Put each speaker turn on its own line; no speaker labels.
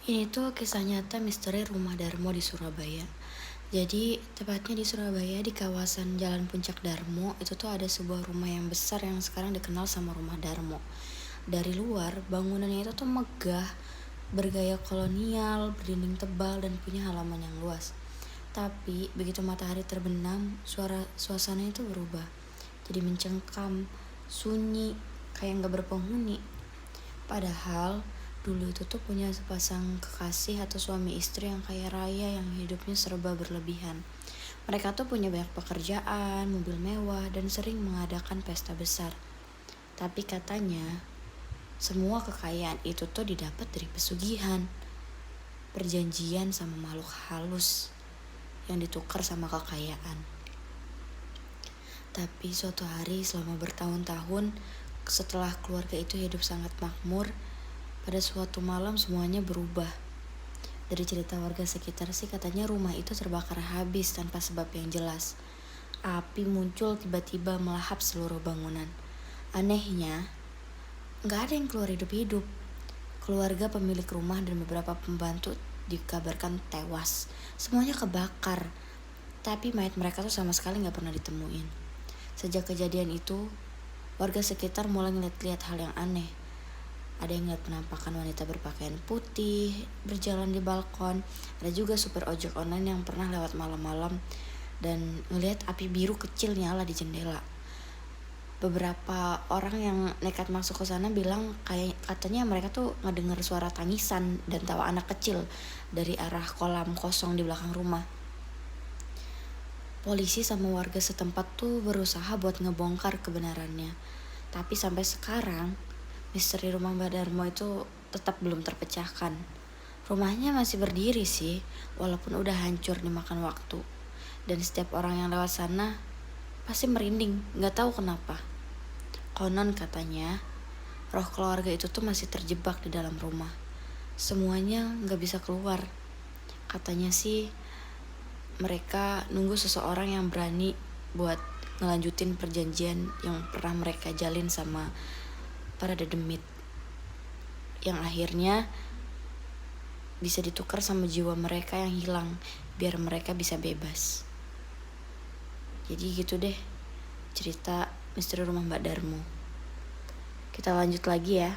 Ini tuh kisah nyata misteri rumah Darmo di Surabaya. Jadi, tepatnya di Surabaya, di kawasan Jalan Puncak Darmo, itu tuh ada sebuah rumah yang besar yang sekarang dikenal sama Rumah Darmo. Dari luar, bangunannya itu tuh megah, bergaya kolonial, berdinding tebal, dan punya halaman yang luas. Tapi, begitu matahari terbenam, suasana itu berubah. Jadi mencengkam, sunyi, kayak nggak berpenghuni. Padahal dulu itu tuh punya sepasang kekasih atau suami istri yang kaya raya yang hidupnya serba berlebihan. Mereka tuh punya banyak pekerjaan, mobil mewah, dan sering mengadakan pesta besar. Tapi katanya, semua kekayaan itu tuh didapat dari pesugihan, perjanjian sama makhluk halus yang ditukar sama kekayaan. Tapi suatu hari selama bertahun-tahun, setelah keluarga itu hidup sangat makmur, pada suatu malam semuanya berubah. Dari cerita warga sekitar sih katanya rumah itu terbakar habis tanpa sebab yang jelas. Api muncul tiba-tiba melahap seluruh bangunan. Anehnya, gak ada yang keluar hidup-hidup. Keluarga pemilik rumah dan beberapa pembantu dikabarkan tewas. Semuanya kebakar. Tapi mayat mereka tuh sama sekali gak pernah ditemuin. Sejak kejadian itu, warga sekitar mulai ngeliat-liat hal yang aneh. Ada yang ngeliat penampakan wanita berpakaian putih berjalan di balkon. Ada juga supir ojek online yang pernah lewat malam-malam dan ngeliat api biru kecil nyala di jendela. Beberapa orang yang nekat masuk ke sana bilang katanya mereka tuh ngedenger suara tangisan dan tawa anak kecil dari arah kolam kosong di belakang rumah. Polisi sama warga setempat tuh berusaha buat ngebongkar kebenarannya. Tapi sampai sekarang, misteri rumah Mbak Darmo itu tetap belum terpecahkan. Rumahnya masih berdiri sih, walaupun udah hancur dimakan waktu. Dan setiap orang yang lewat sana pasti merinding, gak tahu kenapa. Konon katanya, roh keluarga itu tuh masih terjebak di dalam rumah. Semuanya gak bisa keluar. Katanya sih, mereka nunggu seseorang yang berani buat ngelanjutin perjanjian yang pernah mereka jalin sama para dedemit, yang akhirnya bisa ditukar sama jiwa mereka yang hilang biar mereka bisa bebas. Jadi gitu deh cerita misteri rumah Mbak Darmo. Kita lanjut lagi ya.